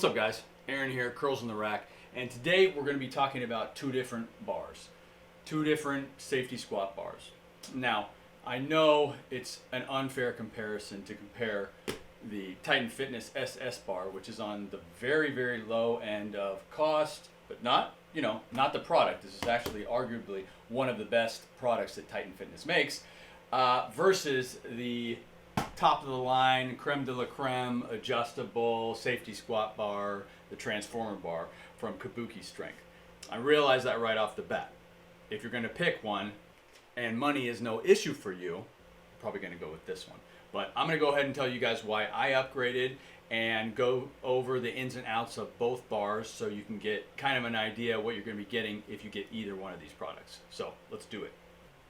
What's up, guys? Aaron here, Curls in the Rack, and today we're going to be talking about two different bars, two different safety squat bars. Now, I know it's an unfair comparison to compare the Titan Fitness SS bar, which is on the very, very low end of cost, but not the product. This is actually arguably one of the best products that Titan Fitness makes, versus the top of the line, creme de la creme, adjustable safety squat bar, the transformer bar from Kabuki Strength. I realize that right off the bat. If you're going to pick one and money is no issue for you, you're probably going to go with this one. But I'm going to go ahead and tell you guys why I upgraded and go over the ins and outs of both bars so you can get kind of an idea what you're going to be getting if you get either one of these products. So let's do it.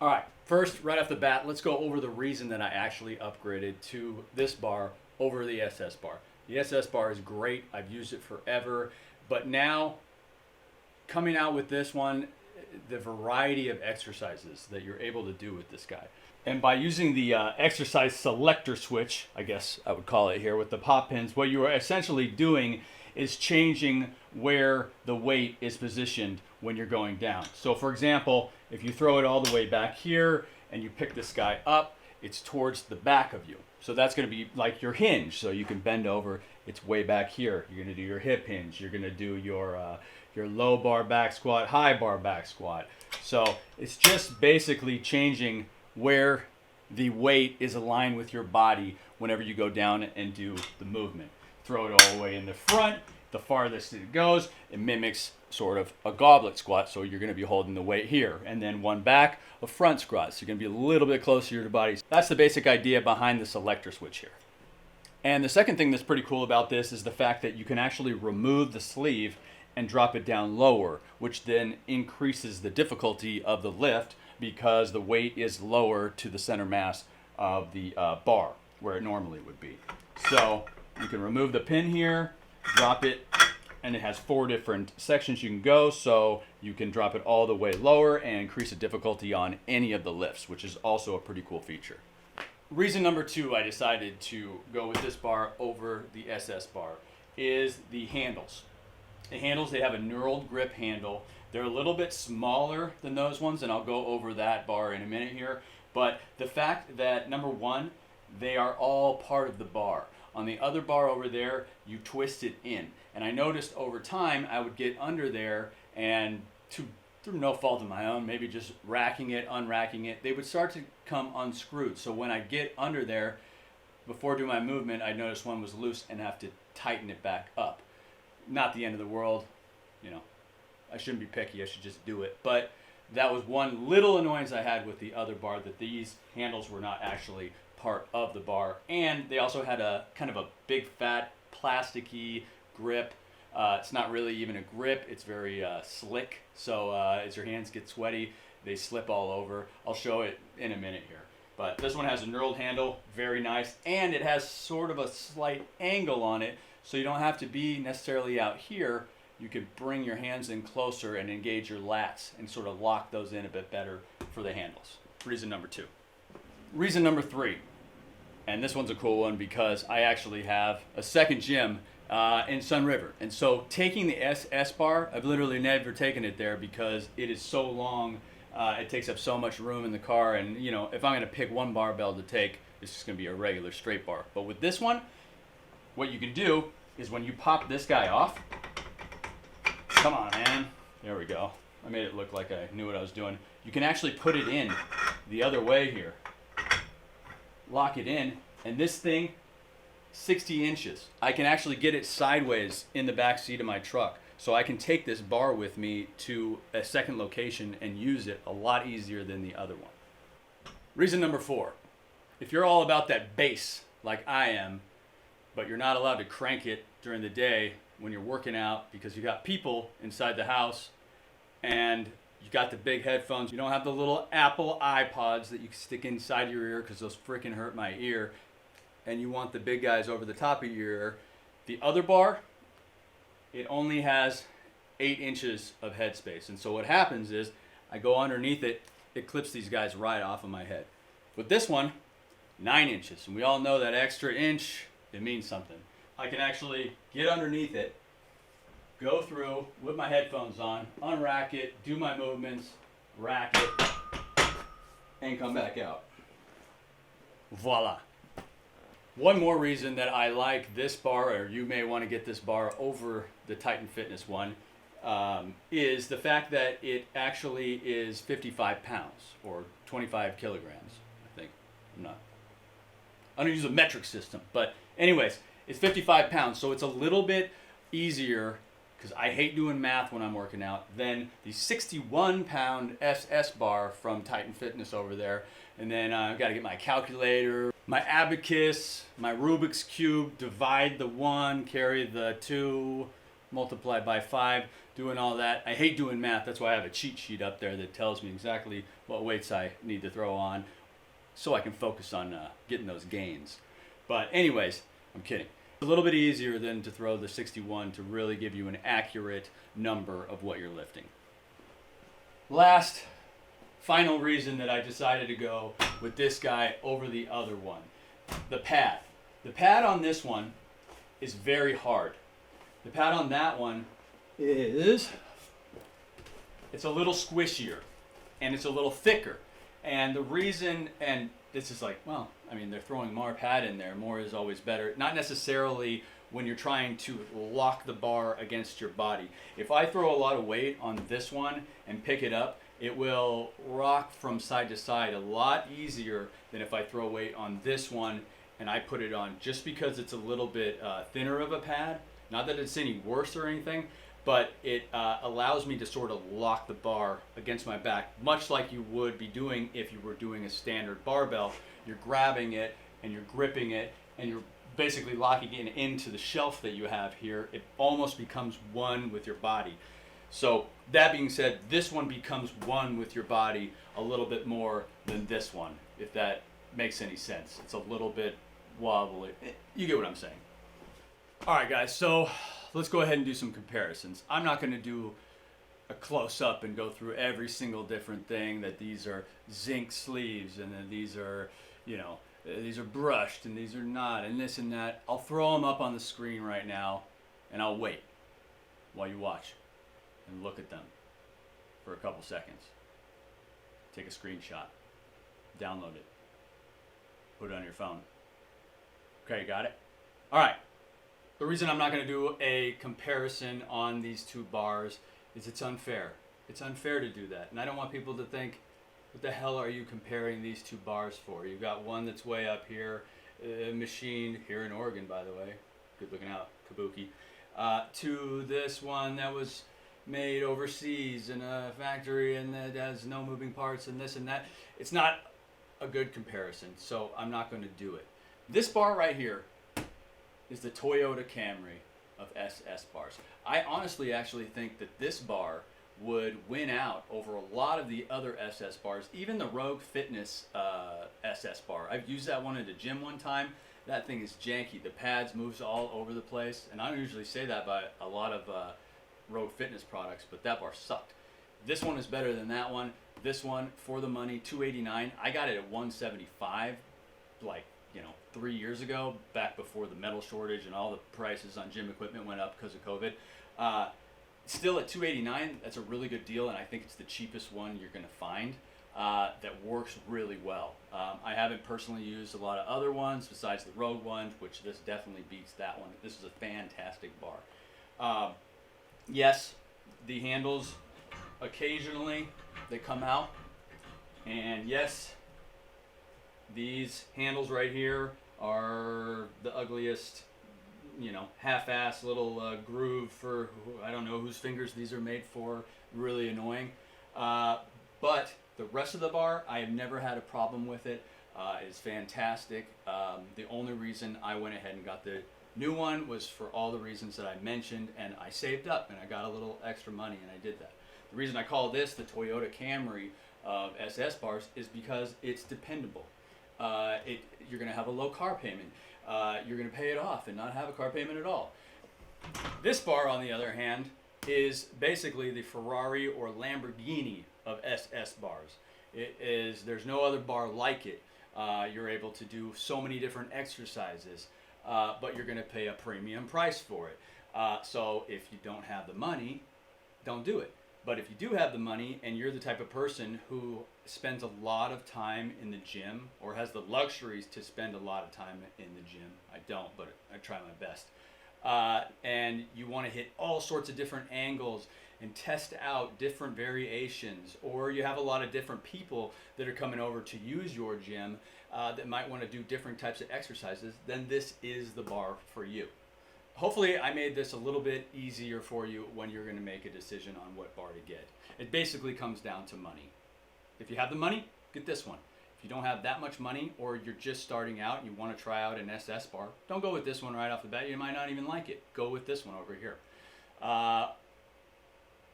All right, first, right off the bat, let's go over the reason that I actually upgraded to this bar over the SS bar. The SS bar is great. I've used it forever. But now, coming out with this one, the variety of exercises that you're able to do with this guy. And by using the exercise selector switch, I guess I would call it here, with the pop pins, what you are essentially doing is changing where the weight is positioned when you're going down. So for example, if you throw it all the way back here and you pick this guy up, it's towards the back of you. So that's going to be like your hinge. So you can bend over, it's way back here. You're going to do your hip hinge. You're going to do your low bar back squat, high bar back squat. So it's just basically changing where the weight is aligned with your body whenever you go down and do the movement. Throw it all the way in the front. The farthest it goes, it mimics sort of a goblet squat, so you're going to be holding the weight here. And then one back, a front squat, so you're going to be a little bit closer to your body. That's the basic idea behind the selector switch here. And the second thing that's pretty cool about this is the fact that you can actually remove the sleeve and drop it down lower, which then increases the difficulty of the lift because the weight is lower to the center mass of the bar, where it normally would be. So you can remove the pin here, drop it, and it has 4 different sections you can go, so you can drop it all the way lower and increase the difficulty on any of the lifts, which is also a pretty cool feature. Reason number 2 I decided to go with this bar over the SS bar is the handles. The handles, they have a knurled grip handle. They're a little bit smaller than those ones, and I'll go over that bar in a minute here. But the fact that, number 1, they are all part of the bar. On the other bar over there, you twist it in. And I noticed over time, I would get under there and through no fault of my own, maybe just racking it, unracking it, they would start to come unscrewed. So when I get under there, before doing my movement, I noticed one was loose and have to tighten it back up. Not the end of the world, I shouldn't be picky, I should just do it. But that was one little annoyance I had with the other bar, that these handles were not actually part of the bar. And they also had a kind of a big fat plasticky grip. It's not really even a grip, it's very slick. So as your hands get sweaty, they slip all over. I'll show it in a minute here. But this one has a knurled handle, very nice. And it has sort of a slight angle on it, so you don't have to be necessarily out here. You can bring your hands in closer and engage your lats and sort of lock those in a bit better for the handles. Reason number 2. Reason number 3, and this one's a cool one because I actually have a second gym in Sun River. And so taking the SS bar, I've literally never taken it there because it is so long, it takes up so much room in the car. And if I'm going to pick one barbell to take, it's just going to be a regular straight bar. But with this one, what you can do is when you pop this guy off, come on, man. There we go. I made it look like I knew what I was doing. You can actually put it in the other way here. Lock it in, and this thing, 60 inches. I can actually get it sideways in the back seat of my truck. So I can take this bar with me to a second location and use it a lot easier than the other one. Reason number 4. If you're all about that bass, like I am, but you're not allowed to crank it during the day when you're working out because you got people inside the house and you got the big headphones, you don't have the little Apple iPods that you can stick inside your ear because those freaking hurt my ear, and you want the big guys over the top of your ear, the other bar, it only has 8 inches of headspace. And so what happens is I go underneath it, it clips these guys right off of my head. With this one, 9 inches, and we all know that extra inch, it means something. I can actually get underneath it go through with my headphones on, unrack it, do my movements, rack it, and come back out. Voila. One more reason that I like this bar, or you may want to get this bar over the Titan Fitness one, is the fact that it actually is 55 pounds or 25 kilograms, I think. I don't use a metric system, but anyways, it's 55 pounds, so it's a little bit easier, because I hate doing math when I'm working out, than the 61-pound SS bar from Titan Fitness over there. And then I've got to get my calculator, my abacus, my Rubik's Cube, divide the 1, carry the 2, multiply by 5, doing all that. I hate doing math. That's why I have a cheat sheet up there that tells me exactly what weights I need to throw on so I can focus on getting those gains. But anyways, I'm kidding. A little bit easier than to throw the 61 to really give you an accurate number of what you're lifting. Last, final reason that I decided to go with this guy over the other one, the pad. The pad on this one is very hard. The pad on that one it's a little squishier and it's a little thicker. And the reason, and this is like, well, I mean, they're throwing more pad in there. More is always better. Not necessarily when you're trying to lock the bar against your body. If I throw a lot of weight on this one and pick it up, it will rock from side to side a lot easier than if I throw weight on this one and I put it on, just because it's a little bit thinner of a pad. Not that it's any worse or anything, but it allows me to sort of lock the bar against my back, much like you would be doing if you were doing a standard barbell. You're grabbing it and you're gripping it and you're basically locking it into the shelf that you have here. It almost becomes one with your body. So that being said, this one becomes one with your body a little bit more than this one, if that makes any sense. It's a little bit wobbly. You get what I'm saying. All right, guys, so let's go ahead and do some comparisons. I'm not going to do a close-up and go through every single different thing, that these are zinc sleeves and then these are, you know, these are brushed and these are not, and this and that. I'll throw them up on the screen right now and I'll wait while you watch and look at them for a couple seconds. Take a screenshot, download it, put it on your phone. Okay, got it? All right. The reason I'm not going to do a comparison on these two bars is it's unfair. It's unfair to do that. And I don't want people to think, what the hell are you comparing these two bars for? You've got one that's way up here, machined here in Oregon, by the way. Good looking out, Kabuki. To this one that was made overseas in a factory and that has no moving parts and this and that. It's not a good comparison, so I'm not going to do it. This bar right here is the Toyota Camry of SS bars. I honestly actually think that this bar would win out over a lot of the other SS bars, even the Rogue Fitness SS bar. I've used that one at a gym one time. That thing is janky. The pads moves all over the place, and I don't usually say that about a lot of Rogue Fitness products, but that bar sucked. This one is better than that one. This one, for the money, $289. I got it at $175, like, 3 years ago, back before the metal shortage and all the prices on gym equipment went up because of COVID. Still at $289, that's a really good deal, and I think it's the cheapest one you're going to find that works really well. I haven't personally used a lot of other ones besides the Rogue ones, which this definitely beats that one. This is a fantastic bar. Yes, the handles, occasionally they come out, and yes, these handles right here are the ugliest, half-ass little groove for, I don't know whose fingers these are made for, really annoying. But the rest of the bar, I have never had a problem with it. It's fantastic. The only reason I went ahead and got the new one was for all the reasons that I mentioned, and I saved up and I got a little extra money and I did that. The reason I call this the Toyota Camry of SS bars is because it's dependable. You're going to have a low car payment. You're going to pay it off and not have a car payment at all. This bar, on the other hand, is basically the Ferrari or Lamborghini of SS bars. There's no other bar like it. You're able to do so many different exercises, but you're going to pay a premium price for it. So if you don't have the money, don't do it. But if you do have the money and you're the type of person who spends a lot of time in the gym or has the luxuries to spend a lot of time in the gym, I don't, but I try my best, and you want to hit all sorts of different angles and test out different variations, or you have a lot of different people that are coming over to use your gym that might want to do different types of exercises, then this is the bar for you. Hopefully I made this a little bit easier for you when you're going to make a decision on what bar to get. It basically comes down to money. If you have the money, get this one. If you don't have that much money, or you're just starting out and you want to try out an SS bar, don't go with this one right off the bat. You might not even like it. Go with this one over here.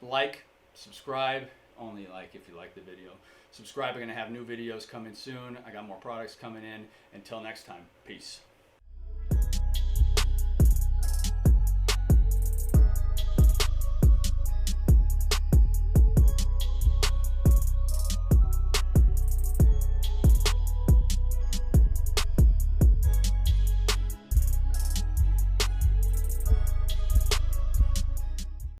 Like, subscribe, only like if you like the video. Subscribe, I'm going to have new videos coming soon. I got more products coming in. Until next time, peace.